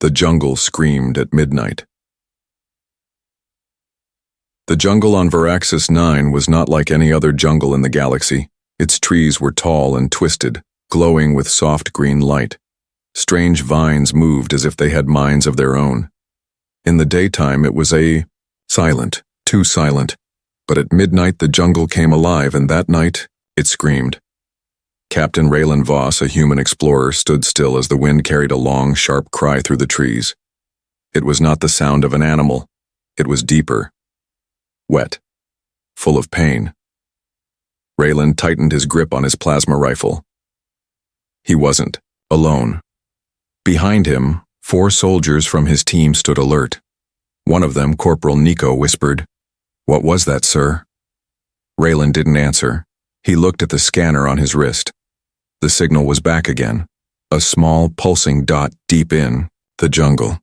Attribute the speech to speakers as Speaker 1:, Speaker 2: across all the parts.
Speaker 1: The jungle screamed at midnight. The jungle on Varaxis 9 was not like any other jungle in the galaxy. Its trees were tall and twisted, glowing with soft green light. Strange vines moved as if they had minds of their own. In the daytime it was silent, too silent. But at midnight the jungle came alive, and that night it screamed. Captain Raylan Voss, a human explorer, stood still as the wind carried a long, sharp cry through the trees. It was not the sound of an animal. It was deeper, wet, full of pain. Raylan tightened his grip on his plasma rifle. He wasn't alone. Behind him, 4 soldiers from his team stood alert. One of them, Corporal Nico, whispered, "What was that, sir?" Raylan didn't answer. He looked at the scanner on his wrist. The signal was back again, a small, pulsing dot deep in the jungle.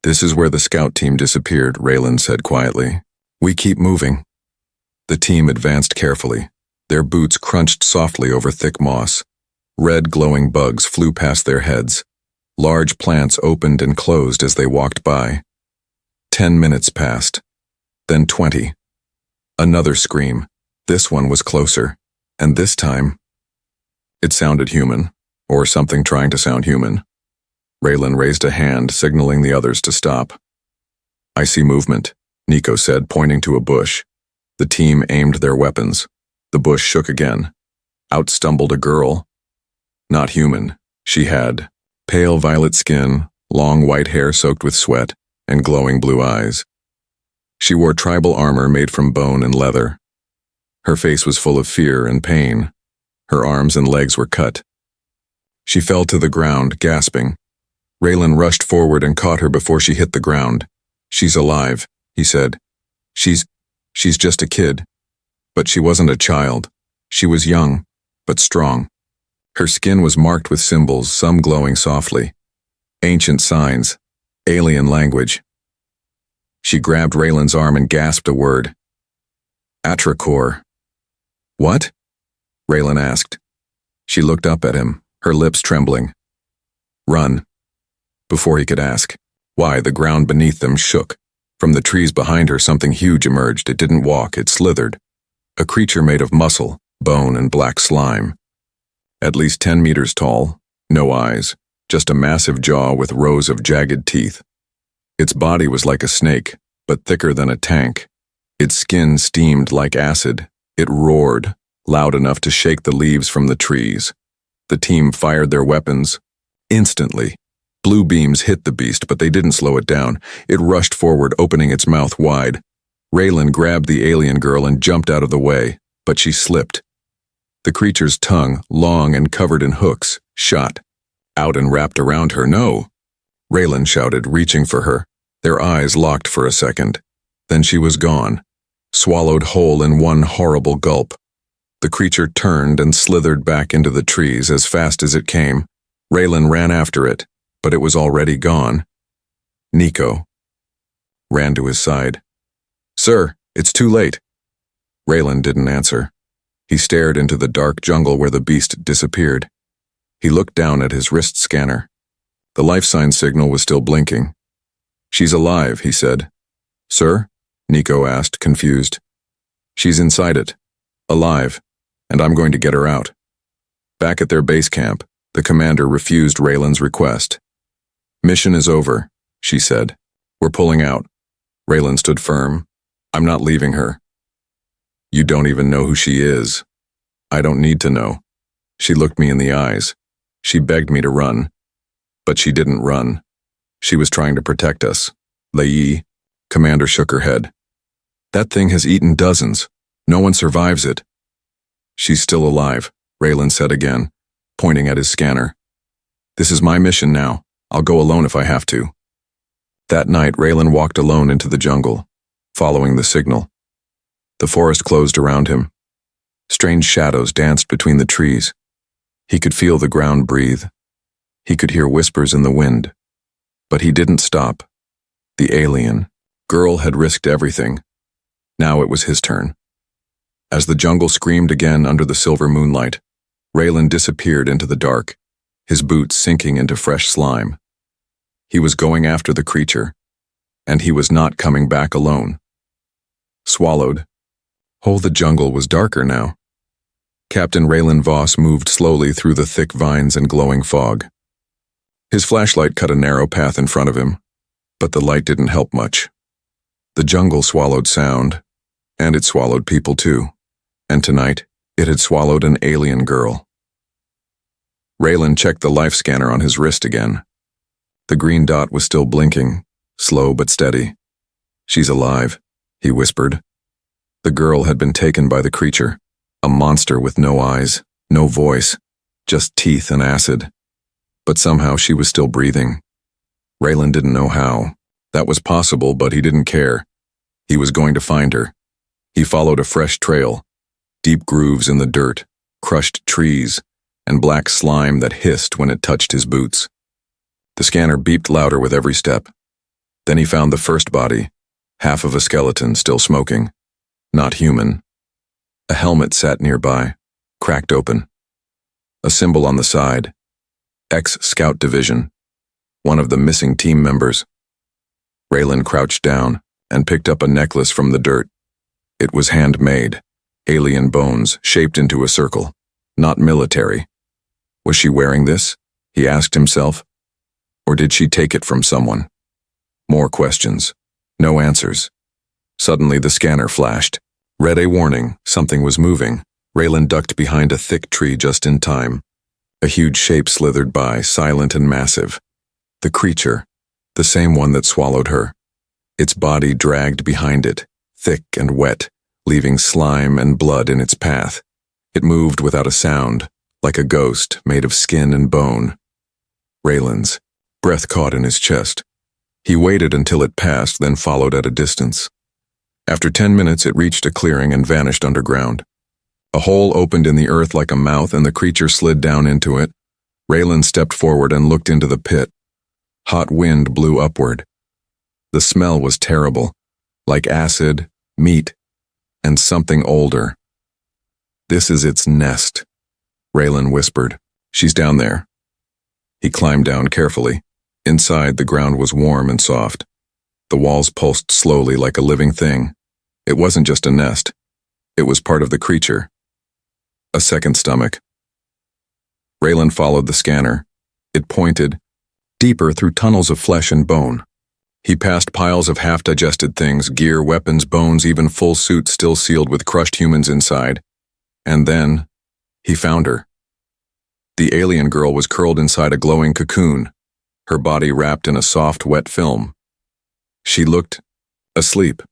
Speaker 1: "This is where the scout team disappeared," Raylan said quietly. "We keep moving." The team advanced carefully. Their boots crunched softly over thick moss. Red glowing bugs flew past their heads. Large plants opened and closed as they walked by. 10 minutes passed. Then 20. Another scream. This one was closer. And this time, it sounded human, or something trying to sound human. Raylan raised a hand, signaling the others to stop. "I see movement," Nico said, pointing to a bush. The team aimed their weapons. The bush shook again. Out stumbled a girl. Not human. She had pale violet skin, long white hair soaked with sweat, and glowing blue eyes. She wore tribal armor made from bone and leather. Her face was full of fear and pain. Her arms and legs were cut. She fell to the ground, gasping. Raylan rushed forward and caught her before she hit the ground. "She's alive," he said. She's just a kid." But she wasn't a child. She was young, but strong. Her skin was marked with symbols, some glowing softly. Ancient signs, alien language. She grabbed Raylan's arm and gasped a word. "Atracor." "What?" Raylan asked. She looked up at him, her lips trembling. "Run." Before he could ask why, the ground beneath them shook. From the trees behind her, something huge emerged. It didn't walk, it slithered. A creature made of muscle, bone, and black slime. At least 10 meters tall, no eyes, just a massive jaw with rows of jagged teeth. Its body was like a snake, but thicker than a tank. Its skin steamed like acid. It roared, loud enough to shake the leaves from the trees. The team fired their weapons. Instantly, blue beams hit the beast, but they didn't slow it down. It rushed forward, opening its mouth wide. Raylan grabbed the alien girl and jumped out of the way, but she slipped. The creature's tongue, long and covered in hooks, shot out and wrapped around her. "No!" Raylan shouted, reaching for her. Their eyes locked for a second. Then she was gone, swallowed whole in one horrible gulp. The creature turned and slithered back into the trees as fast as it came. Raylan ran after it, but it was already gone. Nico ran to his side. "Sir, it's too late." Raylan didn't answer. He stared into the dark jungle where the beast disappeared. He looked down at his wrist scanner. The life sign signal was still blinking. "She's alive," he said. "Sir?" Nico asked, confused. "She's inside it, alive, and I'm going to get her out." Back at their base camp, the commander refused Raylan's request. "Mission is over," she said. "We're pulling out." Raylan stood firm. "I'm not leaving her." "You don't even know who she is." "I don't need to know." She looked me in the eyes. She begged me to run. But she didn't run. She was trying to protect us. Lei. Commander shook her head. "That thing has eaten dozens. No one survives it." "She's still alive," Raylan said again, pointing at his scanner. "This is my mission now. I'll go alone if I have to." That night, Raylan walked alone into the jungle, following the signal. The forest closed around him. Strange shadows danced between the trees. He could feel the ground breathe. He could hear whispers in the wind. But he didn't stop. The alien girl had risked everything. Now it was his turn. As the jungle screamed again under the silver moonlight, Raylan disappeared into the dark, his boots sinking into fresh slime. He was going after the creature, and he was not coming back alone. Swallowed. Whole the jungle was darker now. Captain Raylan Voss moved slowly through the thick vines and glowing fog. His flashlight cut a narrow path in front of him, but the light didn't help much. The jungle swallowed sound, and it swallowed people too, and tonight it had swallowed an alien girl. Raylan checked the life scanner on his wrist again. The green dot was still blinking, slow but steady. "She's alive," he whispered. The girl had been taken by the creature, a monster with no eyes, no voice, just teeth and acid. But somehow she was still breathing. Raylan didn't know how. That was possible, but he didn't care. He was going to find her. He followed a fresh trail, deep grooves in the dirt, crushed trees, and black slime that hissed when it touched his boots. The scanner beeped louder with every step. Then he found the first body, half of a skeleton still smoking. Not human. A helmet sat nearby, cracked open. A symbol on the side. Ex-Scout Division. One of the missing team members. Raylan crouched down and picked up a necklace from the dirt. It was handmade, alien bones shaped into a circle, not military. Was she wearing this? He asked himself. Or did she take it from someone? More questions. No answers. Suddenly the scanner flashed. Read a warning, something was moving. Raylan ducked behind a thick tree just in time. A huge shape slithered by, silent and massive. The creature, the same one that swallowed her. Its body dragged behind it, thick and wet, leaving slime and blood in its path. It moved without a sound, like a ghost made of skin and bone. Raylan's breath caught in his chest. He waited until it passed, then followed at a distance. After 10 minutes, it reached a clearing and vanished underground. A hole opened in the earth like a mouth, and the creature slid down into it. Raylan stepped forward and looked into the pit. Hot wind blew upward. The smell was terrible, like acid, meat, and something older. "This is its nest," Raylan whispered. "She's down there." He climbed down carefully. Inside, the ground was warm and soft. The walls pulsed slowly like a living thing. It wasn't just a nest. It was part of the creature. A second stomach. Raylan followed the scanner. It pointed deeper through tunnels of flesh and bone. He passed piles of half-digested things, gear, weapons, bones, even full suits still sealed with crushed humans inside. And then, he found her. The alien girl was curled inside a glowing cocoon, her body wrapped in a soft, wet film. She looked asleep.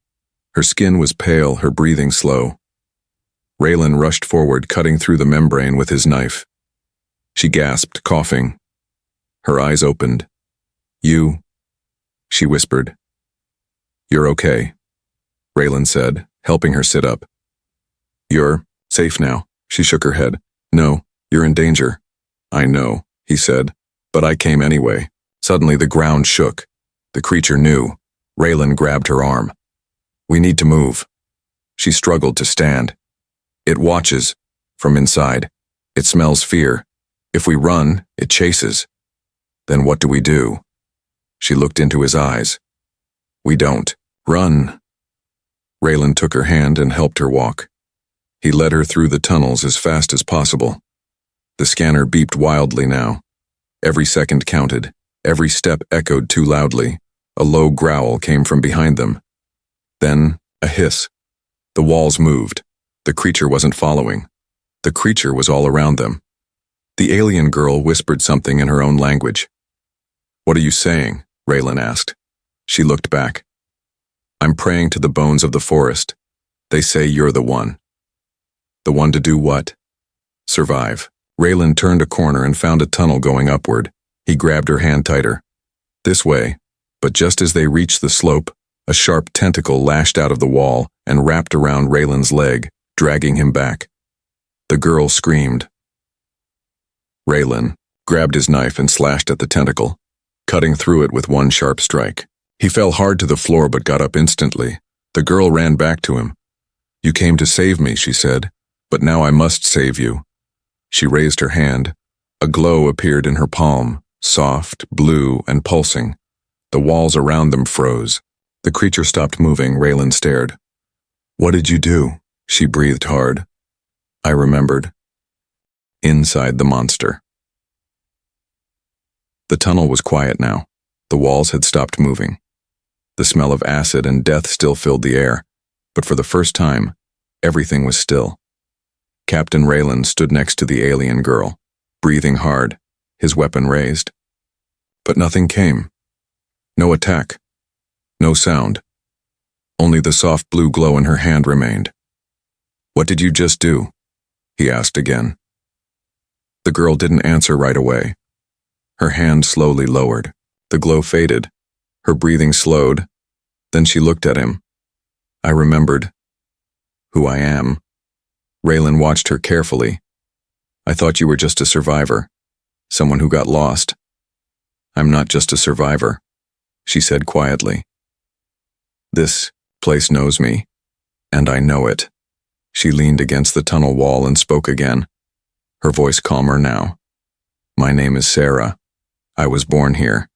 Speaker 1: Her skin was pale, her breathing slow. Raylan rushed forward, cutting through the membrane with his knife. She gasped, coughing. Her eyes opened. "You," she whispered. "You're okay," Raylan said, helping her sit up. "You're safe now," she shook her head. "No, you're in danger." "I know," he said, "but I came anyway." Suddenly the ground shook. The creature knew. Raylan grabbed her arm. "We need to move." She struggled to stand. "It watches from inside. It smells fear. If we run, it chases. Then what do we do?" She looked into his eyes. "We don't. Run." Raylan took her hand and helped her walk. He led her through the tunnels as fast as possible. The scanner beeped wildly now. Every second counted. Every step echoed too loudly. A low growl came from behind them. Then, a hiss. The walls moved. The creature wasn't following. The creature was all around them. The alien girl whispered something in her own language. "What are you saying?" Raylan asked. She looked back. "I'm praying to the bones of the forest. They say you're the one." "The one to do what?" "Survive." Raylan turned a corner and found a tunnel going upward. He grabbed her hand tighter. "This way." But just as they reached the slope, a sharp tentacle lashed out of the wall and wrapped around Raylan's leg, dragging him back. The girl screamed. Raylan grabbed his knife and slashed at the tentacle, cutting through it with one sharp strike. He fell hard to the floor but got up instantly. The girl ran back to him. "You came to save me," she said, "but now I must save you." She raised her hand. A glow appeared in her palm, soft, blue, and pulsing. The walls around them froze. The creature stopped moving. Raylan stared. "What did you do?" She breathed hard. I remembered. Inside the monster. The tunnel was quiet now. The walls had stopped moving. The smell of acid and death still filled the air, but for the first time, everything was still. Captain Raylan stood next to the alien girl, breathing hard, his weapon raised. But nothing came. No attack. No sound. Only the soft blue glow in her hand remained. "What did you just do?" he asked again. The girl didn't answer right away. Her hand slowly lowered. The glow faded. Her breathing slowed. Then she looked at him. I remembered who I am. Raylan watched her carefully. "I thought you were just a survivor. Someone who got lost." "I'm not just a survivor," she said quietly. "This place knows me, and I know it." She leaned against the tunnel wall and spoke again, her voice calmer now. "My name is Sarah. I was born here.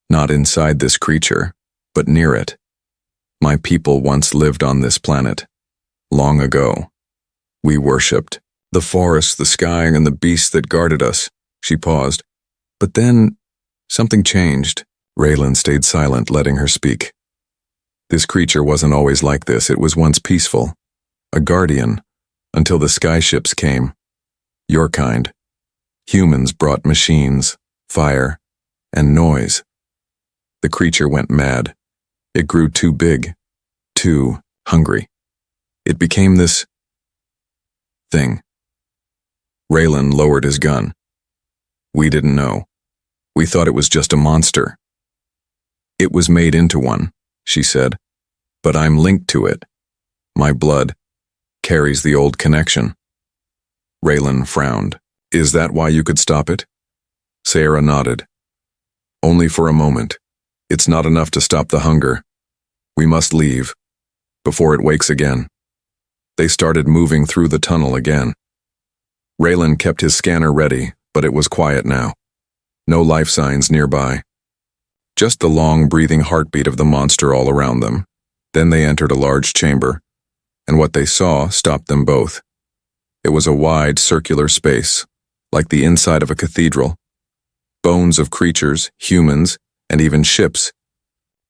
Speaker 1: Not inside this creature, but near it. My people once lived on this planet. Long ago. We worshipped the forest, the sky, and the beasts that guarded us." She paused. "But then, something changed." Raylan stayed silent, letting her speak. "This creature wasn't always like this. It was once peaceful. A guardian, until the skyships came. Your kind. Humans brought machines, fire, and noise. The creature went mad. It grew too big, too hungry. It became this thing." Raylan lowered his gun. "We didn't know. We thought it was just a monster." "It was made into one," she said. "But I'm linked to it. My blood carries the old connection." Raylan frowned. "Is that why you could stop it?" Sarah nodded. "Only for a moment. It's not enough to stop the hunger. We must leave, before it wakes again." They started moving through the tunnel again. Raylan kept his scanner ready, but it was quiet now. No life signs nearby. Just the long, breathing heartbeat of the monster all around them. Then they entered a large chamber, and what they saw stopped them both. It was a wide, circular space, like the inside of a cathedral. Bones of creatures, humans, and even ships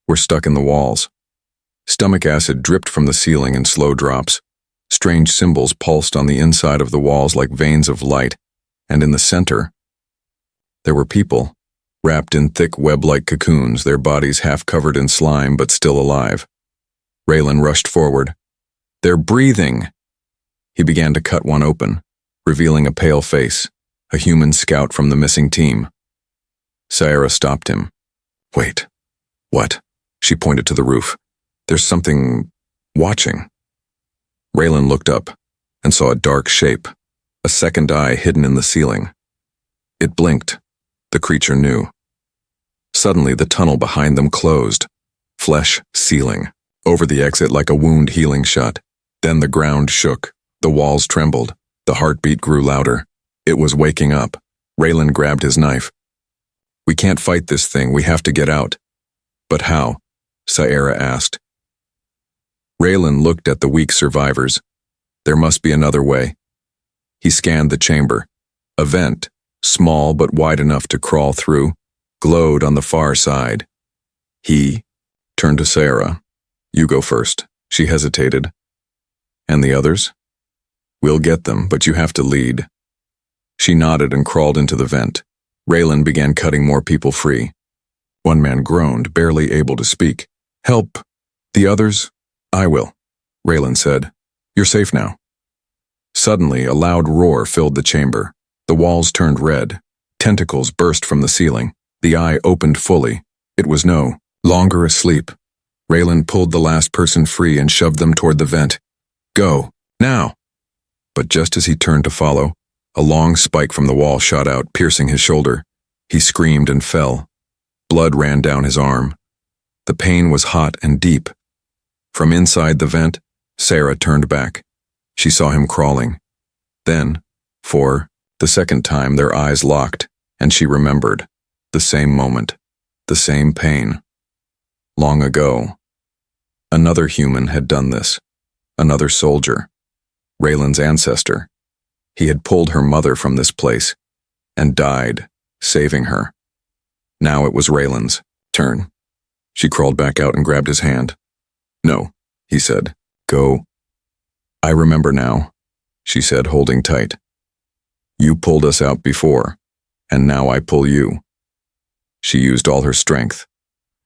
Speaker 1: were stuck in the walls. Stomach acid dripped from the ceiling in slow drops. Strange symbols pulsed on the inside of the walls like veins of light, and in the center, there were people, wrapped in thick web-like cocoons, their bodies half covered in slime but still alive. Raylan rushed forward. "They're breathing!" He began to cut one open, revealing a pale face, a human scout from the missing team. Sarah stopped him. "Wait, what?" She pointed to the roof. "There's something watching." Raylan looked up and saw a dark shape, a second eye hidden in the ceiling. It blinked. The creature knew. Suddenly, the tunnel behind them closed, flesh sealing, over the exit like a wound healing shut. Then the ground shook, the walls trembled, the heartbeat grew louder. It was waking up. Raylan grabbed his knife. "We can't fight this thing, we have to get out." "But how?" Sarah asked. Raylan looked at the weak survivors. There must be another way. He scanned the chamber. A vent, small but wide enough to crawl through, glowed on the far side. He turned to Sarah. "You go first." She hesitated. "And the others?" "We'll get them, but you have to lead." She nodded and crawled into the vent. Raylan began cutting more people free. One man groaned, barely able to speak. "Help! The others?" "I will," Raylan said. "You're safe now." Suddenly, a loud roar filled the chamber. The walls turned red. Tentacles burst from the ceiling. The eye opened fully. It was no longer asleep. Raylan pulled the last person free and shoved them toward the vent. "Go, now!" But just as he turned to follow, a long spike from the wall shot out, piercing his shoulder. He screamed and fell. Blood ran down his arm. The pain was hot and deep. From inside the vent, Sarah turned back. She saw him crawling. Then, for the second time, their eyes locked, and she remembered the same moment. The same pain. Long ago, another human had done this. Another soldier. Raylan's ancestor. He had pulled her mother from this place and died, saving her. Now it was Raylan's turn. She crawled back out and grabbed his hand. No, he said. Go. I remember now, she said, holding tight. You pulled us out before, and now I pull you. She used all her strength.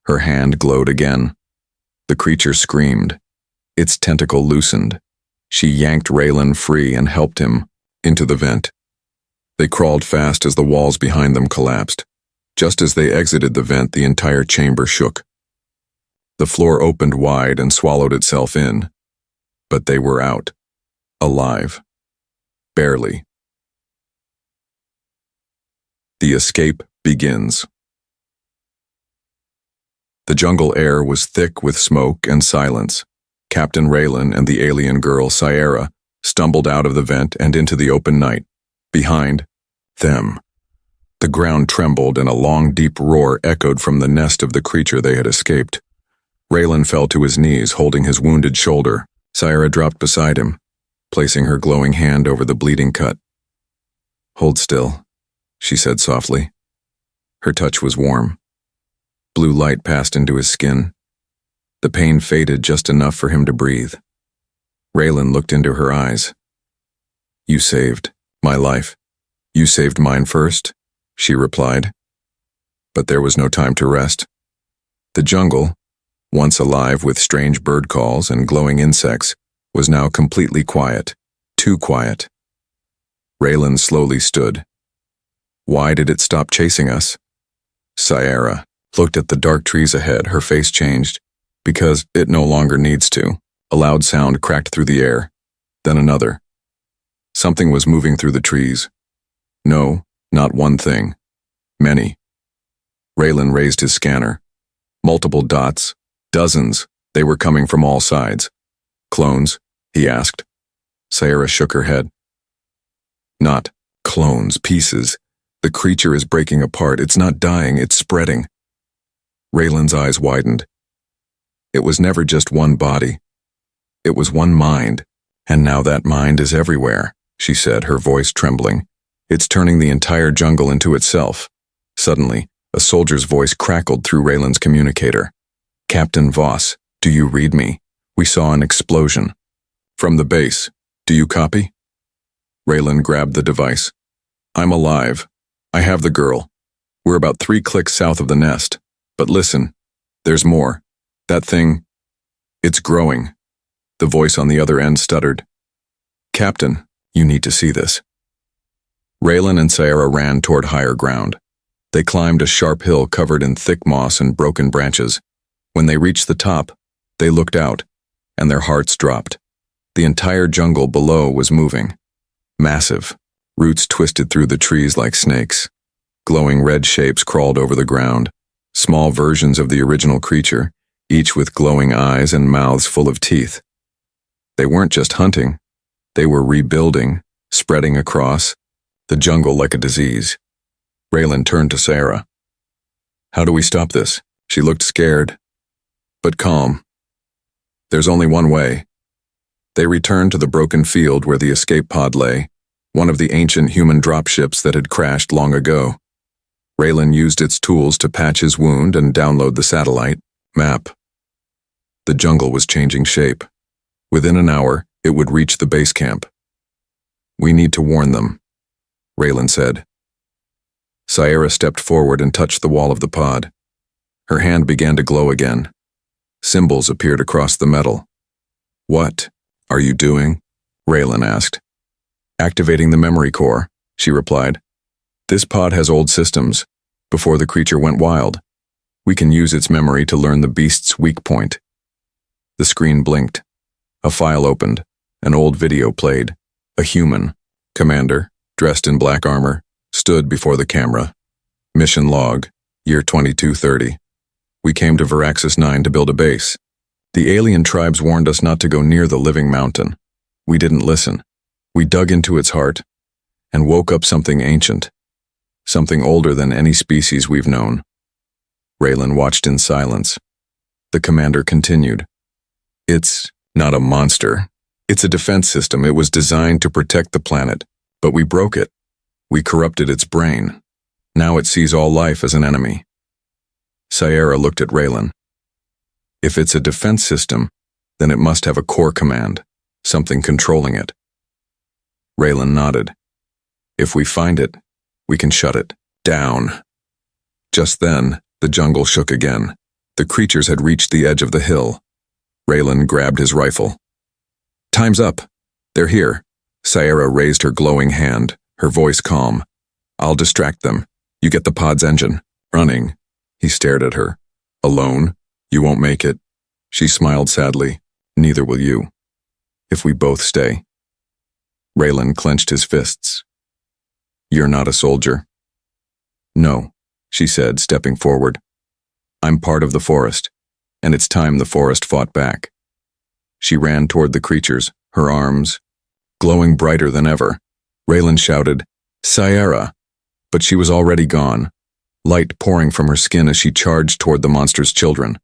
Speaker 1: Her hand glowed again. The creature screamed. Its tentacle loosened. She yanked Raylan free and helped him into the vent. They crawled fast as the walls behind them collapsed. Just as they exited the vent, the entire chamber shook. The floor opened wide and swallowed itself in. But they were out. Alive. Barely. The escape begins. The jungle air was thick with smoke and silence. Captain Raylan and the alien girl, Sierra, stumbled out of the vent and into the open night. Behind them, the ground trembled and a long, deep roar echoed from the nest of the creature they had escaped. Raylan fell to his knees, holding his wounded shoulder. Sierra dropped beside him, placing her glowing hand over the bleeding cut. Hold still, she said softly. Her touch was warm. Blue light passed into his skin. The pain faded just enough for him to breathe. Raylan looked into her eyes. You saved my life. You saved mine first, she replied. But there was no time to rest. The jungle, once alive with strange bird calls and glowing insects, was now completely quiet, too quiet. Raylan slowly stood. Why did it stop chasing us? Sierra looked at the dark trees ahead, her face changed. Because it no longer needs to. A loud sound cracked through the air. Then another. Something was moving through the trees. No, not one thing. Many. Raylan raised his scanner. Multiple dots. Dozens. They were coming from all sides. Clones? He asked. Sierra shook her head. Not clones, pieces. The creature is breaking apart. It's not dying, it's spreading. Raylan's eyes widened. It was never just one body. It was one mind, and now that mind is everywhere, she said, her voice trembling. It's turning the entire jungle into itself. Suddenly, a soldier's voice crackled through Raylan's communicator. Captain Voss, do you read me? We saw an explosion. From the base, do you copy? Raylan grabbed the device. I'm alive. I have the girl. We're about 3 clicks south of the nest. But listen, there's more. That thing, it's growing. The voice on the other end stuttered. Captain, you need to see this. Raylan and Sierra ran toward higher ground. They climbed a sharp hill covered in thick moss and broken branches. When they reached the top, they looked out, and their hearts dropped. The entire jungle below was moving. Massive. Roots twisted through the trees like snakes. Glowing red shapes crawled over the ground. Small versions of the original creature, each with glowing eyes and mouths full of teeth. They weren't just hunting. They were rebuilding, spreading across the jungle like a disease. Raylan turned to Sarah. How do we stop this? She looked scared, but calm. There's only one way. They returned to the broken field where the escape pod lay, one of the ancient human dropships that had crashed long ago. Raylan used its tools to patch his wound and download the satellite map. The jungle was changing shape. Within an hour, it would reach the base camp. We need to warn them, Raylan said. Sierra stepped forward and touched the wall of the pod. Her hand began to glow again. Symbols appeared across the metal. What are you doing? Raylan asked. Activating the memory core, she replied. This pod has old systems, before the creature went wild. We can use its memory to learn the beast's weak point. The screen blinked. A file opened. An old video played. A human, commander, dressed in black armor, stood before the camera. Mission log, year 2230. We came to Veraxis 9 to build a base. The alien tribes warned us not to go near the living mountain. We didn't listen. We dug into its heart and woke up something ancient, something older than any species we've known. Raylan watched in silence. The commander continued. It's not a monster. It's a defense system. It was designed to protect the planet, but we broke it. We corrupted its brain. Now it sees all life as an enemy. Sierra looked at Raylan. If it's a defense system, then it must have a core command, something controlling it. Raylan nodded. If we find it, we can shut it down. Just then, the jungle shook again. The creatures had reached the edge of the hill. Raylan grabbed his rifle. Time's up. They're here. Sierra raised her glowing hand, her voice calm. I'll distract them. You get the pod's engine running. He stared at her. Alone? You won't make it. She smiled sadly. Neither will you. If we both stay. Raylan clenched his fists. You're not a soldier. No, she said, stepping forward. I'm part of the forest, and it's time the forest fought back. She ran toward the creatures, her arms glowing brighter than ever. Raylan shouted, Sierra! But she was already gone, light pouring from her skin as she charged toward the monster's children.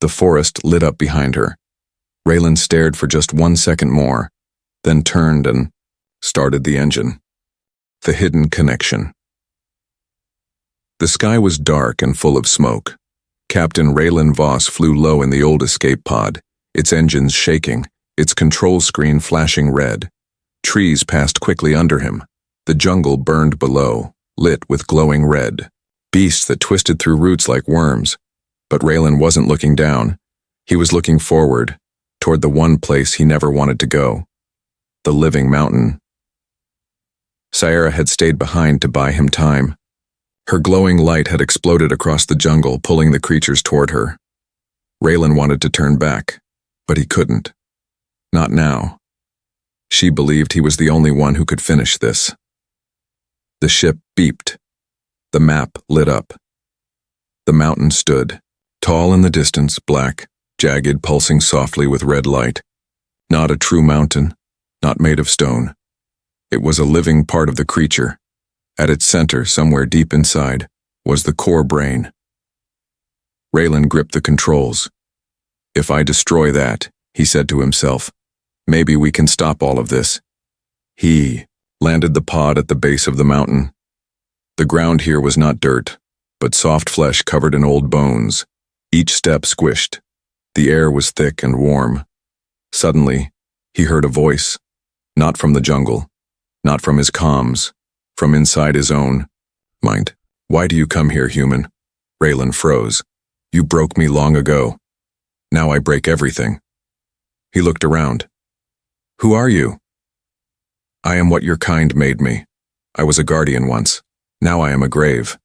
Speaker 1: The forest lit up behind her. Raylan stared for just 1 second more, then turned and started the engine. The hidden connection. The sky was dark and full of smoke. Captain Raylan Voss flew low in the old escape pod, its engines shaking, its control screen flashing red. Trees passed quickly under him. The jungle burned below, lit with glowing red. Beasts that twisted through roots like worms. But Raylan wasn't looking down. He was looking forward, toward the one place he never wanted to go. The living mountain. Sierra had stayed behind to buy him time. Her glowing light had exploded across the jungle, pulling the creatures toward her. Raylan wanted to turn back, but he couldn't. Not now. She believed he was the only one who could finish this. The ship beeped. The map lit up. The mountain stood, tall in the distance, black, jagged, pulsing softly with red light. Not a true mountain, not made of stone. It was a living part of the creature. At its center, somewhere deep inside, was the core brain. Raylan gripped the controls. If I destroy that, he said to himself, maybe we can stop all of this. He landed the pod at the base of the mountain. The ground here was not dirt, but soft flesh covered in old bones. Each step squished. The air was thick and warm. Suddenly, he heard a voice, not from the jungle, not from his comms, from inside his own mind. Why do you come here, human? Raylan froze. You broke me long ago. Now I break everything. He looked around. Who are you? I am what your kind made me. I was a guardian once. Now I am a grave.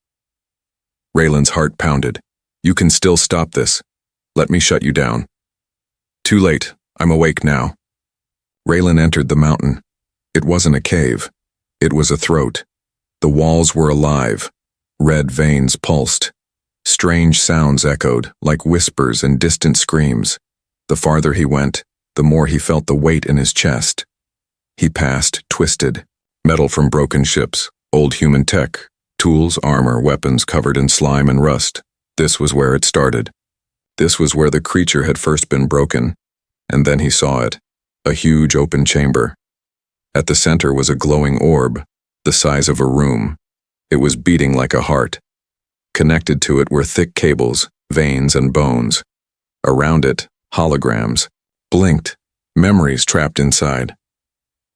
Speaker 1: Raylan's heart pounded. You can still stop this. Let me shut you down. Too late. I'm awake now. Raylan entered the mountain. It wasn't a cave. It was a throat. The walls were alive. Red veins pulsed. Strange sounds echoed, like whispers and distant screams. The farther he went, the more he felt the weight in his chest. He passed, twisted. Metal from broken ships, old human tech, tools, armor, weapons covered in slime and rust. This was where it started. This was where the creature had first been broken. And then he saw it. A huge open chamber. At the center was a glowing orb, the size of a room. It was beating like a heart. Connected to it were thick cables, veins, and bones. Around it, holograms. Blinked, memories trapped inside.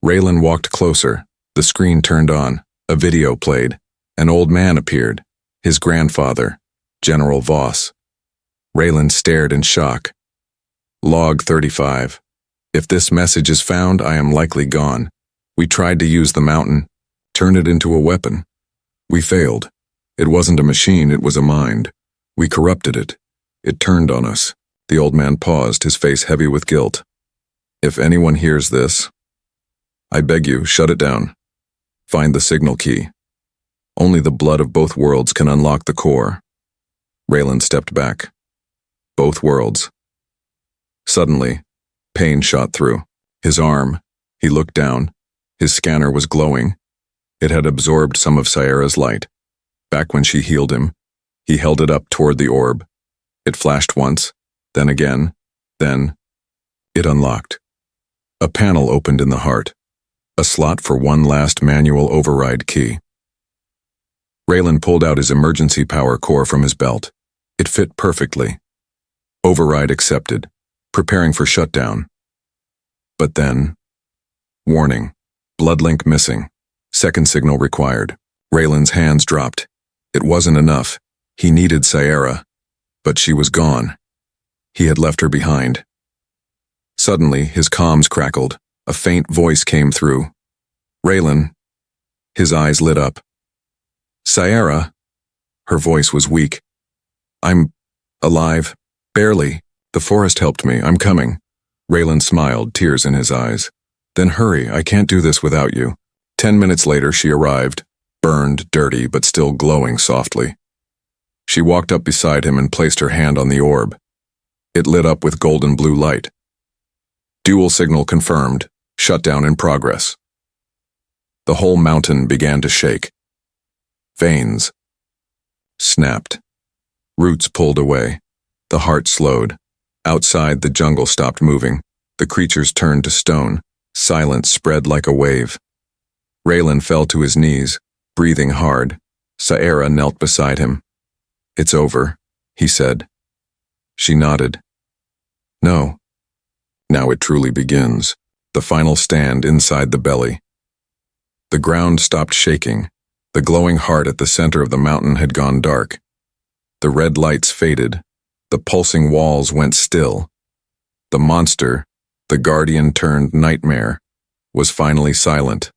Speaker 1: Raylan walked closer. The screen turned on. A video played. An old man appeared. His grandfather, General Voss. Raylan stared in shock. Log 35. If this message is found, I am likely gone. We tried to use the mountain, turn it into a weapon. We failed. It wasn't a machine, it was a mind. We corrupted it. It turned on us. The old man paused, his face heavy with guilt. If anyone hears this, I beg you, shut it down. Find the signal key. Only the blood of both worlds can unlock the core. Raylan stepped back. Both worlds. Suddenly, pain shot through. His arm. He looked down. His scanner was glowing. It had absorbed some of Sierra's light. Back when she healed him, He held it up toward the orb. It flashed once, then again, then it unlocked. A panel opened in the heart, a slot for one last manual override key. Raylan pulled out his emergency power core from his belt. It fit perfectly. Override accepted, preparing for shutdown. But then, warning, bloodlink missing, second signal required. Raylan's hands dropped. It wasn't enough. He needed Sierra, but she was gone. He had left her behind. Suddenly, his comms crackled. A faint voice came through. Raylan. His eyes lit up. Sierra. Her voice was weak. I'm alive. Barely. The forest helped me. I'm coming. Raylan smiled, tears in his eyes. Then hurry, I can't do this without you. 10 minutes later, she arrived, burned, dirty, but still glowing softly. She walked up beside him and placed her hand on the orb. It lit up with golden blue light. Dual signal confirmed. Shutdown in progress. The whole mountain began to shake. Veins snapped. Roots pulled away. The heart slowed. Outside, the jungle stopped moving. The creatures turned to stone. Silence spread like a wave. Raylan fell to his knees, breathing hard. Sierra knelt beside him. It's over, he said. She nodded. No. Now it truly begins. The final stand inside the belly. The ground stopped shaking. The glowing heart at the center of the mountain had gone dark. The red lights faded. The pulsing walls went still. The monster, the guardian turned nightmare, was finally silent.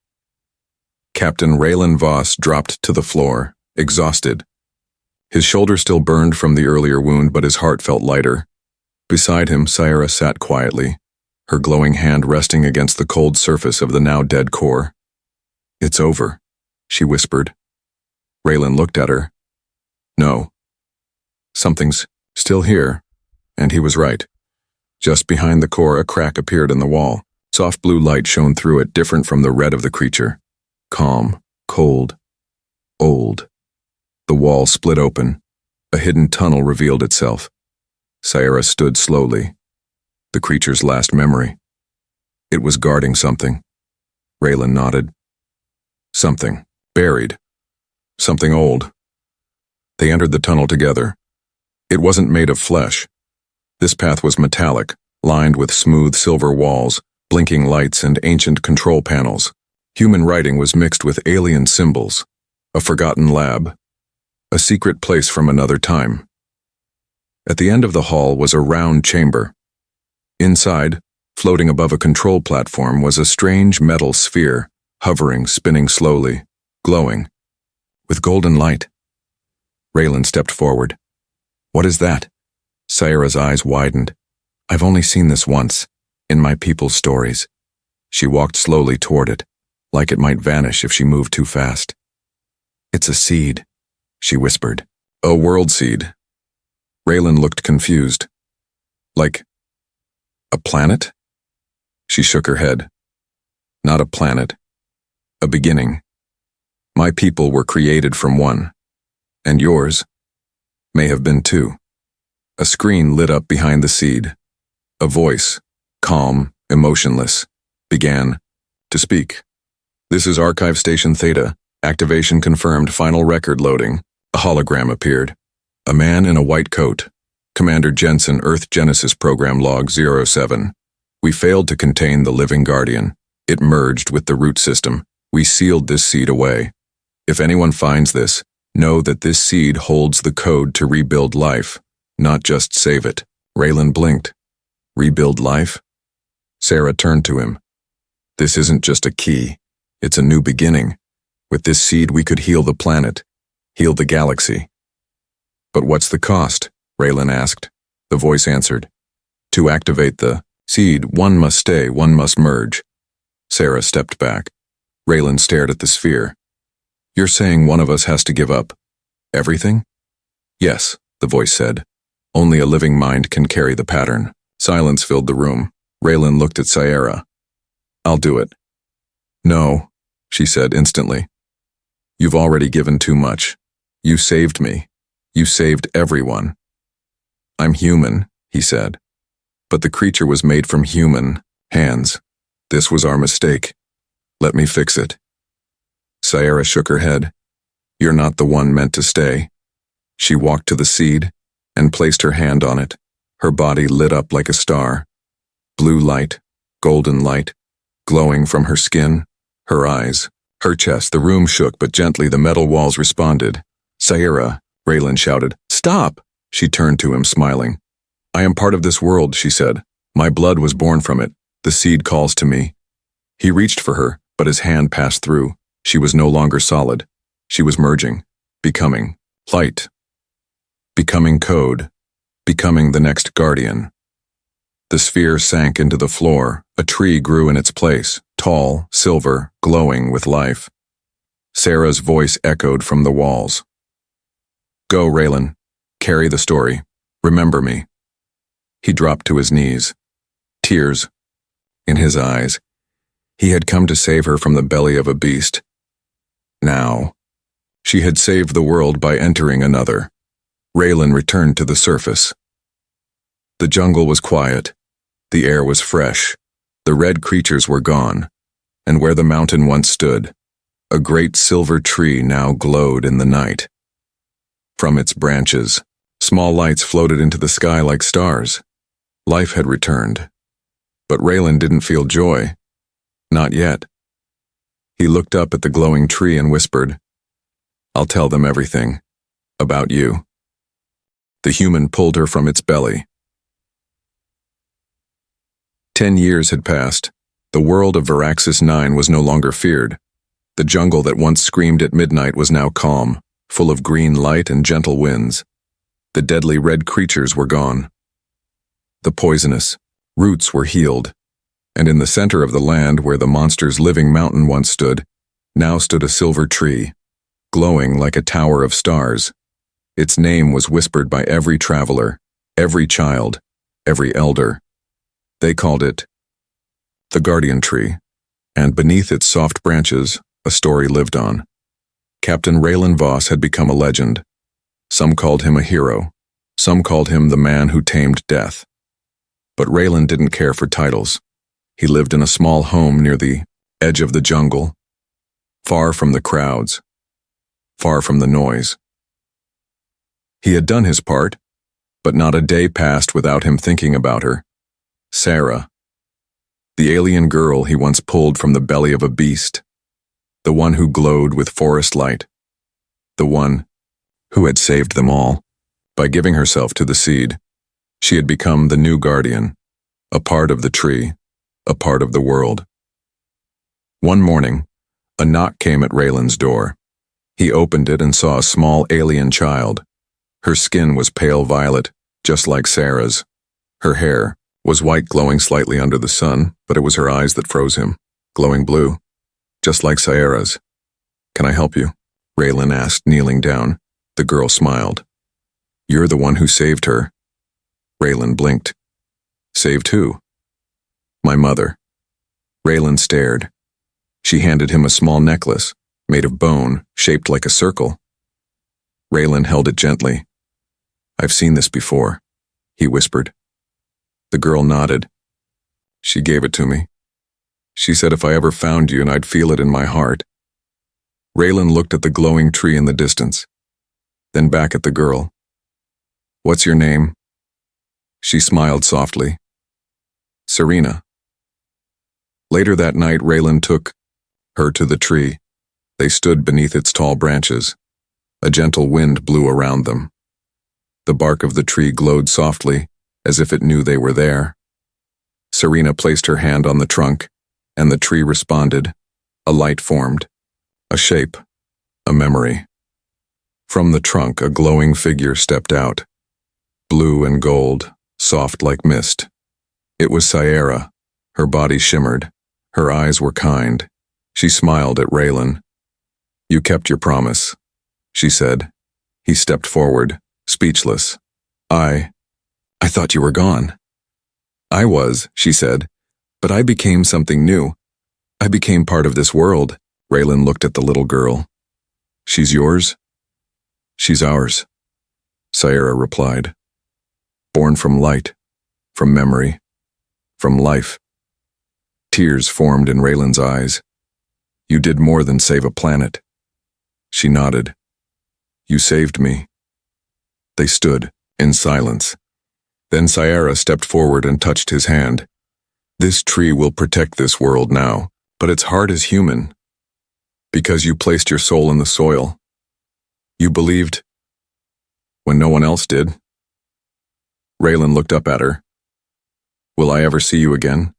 Speaker 1: Captain Raylan Voss dropped to the floor, exhausted. His shoulder still burned from the earlier wound, but his heart felt lighter. Beside him, Sierra sat quietly, her glowing hand resting against the cold surface of the now dead core. It's over, she whispered. Raylan looked at her. No. Something's still here, and he was right. Just behind the core, a crack appeared in the wall. Soft blue light shone through it, different from the red of the creature. Calm, cold, old. The wall split open. A hidden tunnel revealed itself. Sierra stood slowly. The creature's last memory. It was guarding something. Raylan nodded. Something. Buried. Something old. They entered the tunnel together. It wasn't made of flesh. This path was metallic, lined with smooth silver walls, blinking lights, and ancient control panels. Human writing was mixed with alien symbols. A forgotten lab. A secret place from another time. At the end of the hall was a round chamber. Inside, floating above a control platform, was a strange metal sphere, hovering, spinning slowly, glowing, with golden light. Raylan stepped forward. What is that? Sierra's eyes widened. I've only seen this once, in my people's stories. She walked slowly toward it, like it might vanish if she moved too fast. It's a seed, she whispered. A world seed. Raylan looked confused. Like a planet? She shook her head. Not a planet. A beginning. My people were created from one. And yours may have been too. A screen lit up behind the seed. A voice, calm, emotionless, began to speak. This is Archive Station Theta. Activation confirmed. Final record loading. A hologram appeared. A man in a white coat. Commander Jensen, Earth Genesis Program Log 07. We failed to contain the living guardian. It merged with the root system. We sealed this seed away. If anyone finds this, know that this seed holds the code to rebuild life, not just save it. Raylan blinked. Rebuild life? Sarah turned to him. This isn't just a key. It's a new beginning. With this seed, we could heal the planet, heal the galaxy. But what's the cost? Raylan asked. The voice answered. To activate the seed, one must stay, one must merge. Sarah stepped back. Raylan stared at the sphere. You're saying one of us has to give up everything? Yes, the voice said. Only a living mind can carry the pattern. Silence filled the room. Raylan looked at Sierra. I'll do it. No, she said instantly. You've already given too much. You saved me. You saved everyone. I'm human, he said. But the creature was made from human hands. This was our mistake. Let me fix it. Sierra shook her head. You're not the one meant to stay. She walked to the seed and placed her hand on it. Her body lit up like a star. Blue light, golden light, glowing from her skin, her eyes, her chest. The room shook, but gently the metal walls responded. Sierra, Raylan shouted. Stop! She turned to him, smiling. I am part of this world, she said. My blood was born from it. The seed calls to me. He reached for her, but his hand passed through. She was no longer solid. She was merging, becoming light, becoming code, becoming the next guardian. The sphere sank into the floor. A tree grew in its place, tall, silver, glowing with life. Sarah's voice echoed from the walls. Go, Raylan. Carry the story. Remember me. He dropped to his knees. Tears in his eyes. He had come to save her from the belly of a beast. Now, she had saved the world by entering another. Raylan returned to the surface. The jungle was quiet. The air was fresh. The red creatures were gone. And where the mountain once stood, a great silver tree now glowed in the night. From its branches, small lights floated into the sky like stars. Life had returned. But Raylan didn't feel joy. Not yet. He looked up at the glowing tree and whispered, I'll tell them everything. About you. The human pulled her from its belly. 10 years had passed. The world of Varaxis 9 was no longer feared. The jungle that once screamed at midnight was now calm, full of green light and gentle winds. The deadly red creatures were gone. The poisonous roots were healed, and in the center of the land where the monster's living mountain once stood, now stood a silver tree, glowing like a tower of stars. Its name was whispered by every traveler, every child, every elder. They called it the Guardian Tree, and beneath its soft branches, a story lived on. Captain Raylan Voss had become a legend. Some called him a hero. Some called him the man who tamed death. But Raylan didn't care for titles. He lived in a small home near the edge of the jungle, far from the crowds, far from the noise. He had done his part, but not a day passed without him thinking about her. Sarah, the alien girl he once pulled from the belly of a beast, the one who glowed with forest light, the one who had saved them all. By giving herself to the seed, she had become the new guardian, a part of the tree, a part of the world. One morning, a knock came at Raylan's door. He opened it and saw a small alien child. Her skin was pale violet, just like Sarah's. Her hair was white, glowing slightly under the sun, but it was her eyes that froze him, glowing blue, just like Sierra's. Can I help you? Raylan asked, kneeling down. The girl smiled. You're the one who saved her. Raylan blinked. Saved who? My mother. Raylan stared. She handed him a small necklace, made of bone, shaped like a circle. Raylan held it gently. I've seen this before, he whispered. The girl nodded. She gave it to me. She said if I ever found you and I'd feel it in my heart. Raylan looked at the glowing tree in the distance, then back at the girl. What's your name? She smiled softly. Serena. Later that night, Raylan took her to the tree. They stood beneath its tall branches. A gentle wind blew around them. The bark of the tree glowed softly, as if it knew they were there. Serena placed her hand on the trunk, and the tree responded. A light formed, a shape, a memory. From the trunk, a glowing figure stepped out, blue and gold, soft like mist. It was Sierra. Her body shimmered. Her eyes were kind. She smiled at Raylan. You kept your promise, she said. He stepped forward, speechless. I thought you were gone. I was, she said, but I became something new. I became part of this world. Raylan looked at the little girl. She's yours? She's ours. Sierra replied. Born from light, from memory, from life. Tears formed in Raylan's eyes. You did more than save a planet. She nodded. You saved me. They stood, in silence. Then Sierra stepped forward and touched his hand. This tree will protect this world now, but its heart is human. Because you placed your soul in the soil. You believed when no one else did. Raylan looked up at her. Will I ever see you again?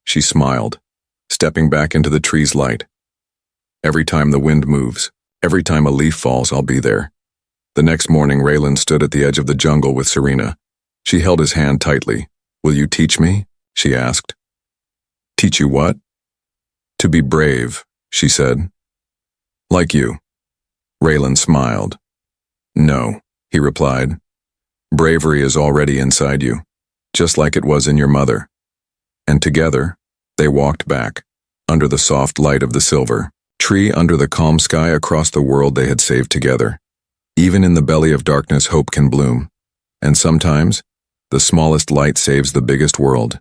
Speaker 1: She smiled, stepping back into the tree's light. Every time the wind moves, every time a leaf falls, I'll be there. The next morning, Raylan stood at the edge of the jungle with Serena. She held his hand tightly. Will you teach me? She asked. Teach you what? To be brave, she said. Like you. Raylan smiled. No, he replied. Bravery is already inside you, just like it was in your mother. And together, they walked back, under the soft light of the silver tree, under the calm sky, across the world they had saved together. Even in the belly of darkness, hope can bloom. And sometimes, the smallest light saves the biggest world.